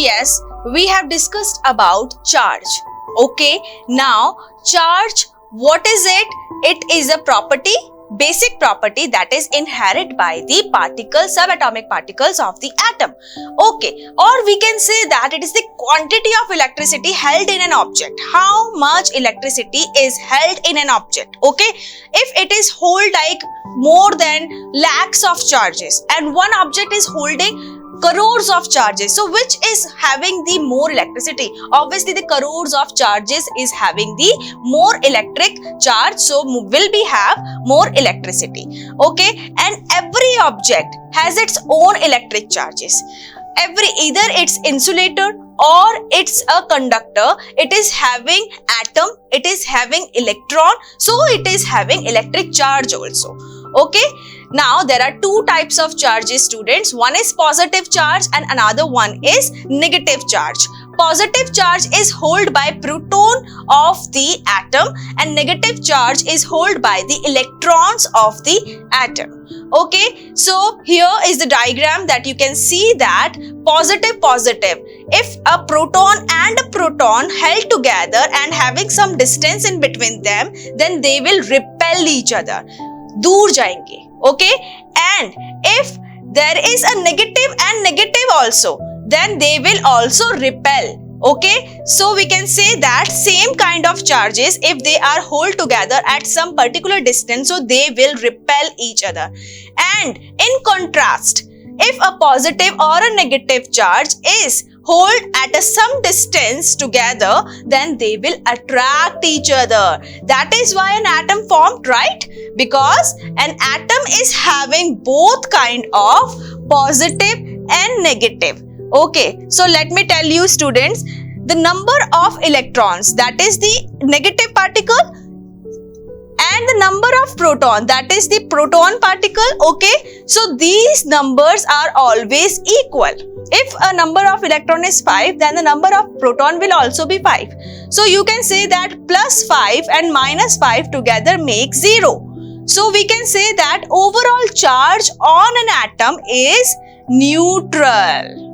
yes, we have discussed about charge. Okay, now charge, what is it? It is a property, basic property that is inherent by the particles, subatomic particles of the atom. Okay, or we can say that it is the quantity of electricity held in an object. How much electricity is held in an object? Okay, if it is hold like more than lakhs of charges and one object is holding crores of charges, so which is having the more electricity? Obviously the crores of charges is having the more electric charge, so will be have more electricity. Okay, and every object has its own electric charges. Either it's insulator or it's a conductor, it is having atom, it is having electron, so it is having electric charge also. Okay, now there are two types of charges, students. One is positive charge and another one is negative charge. Positive charge is held by proton of the atom and negative charge is held by the electrons of the atom. Okay, so here is the diagram that you can see that positive. If a proton and a proton held together and having some distance in between them, then they will repel each other. दूर जाएंगे. Okay, and if there is a negative and negative also, then they will also repel. Okay, so we can say that same kind of charges, if they are held together at some particular distance, so they will repel each other. And in contrast, if a positive or a negative charge is hold at some distance together, then they will attract each other. That is why an atom formed, right? Because an atom is having both kind of positive and negative. Okay, so let me tell you, students, the number of electrons, that is the negative particle, and the number of proton, that is the proton particle. Okay, so these numbers are always equal. If a number of electron is 5, then the number of proton will also be 5. So you can say that plus 5 and minus 5 together make 0. So we can say that overall charge on an atom is neutral.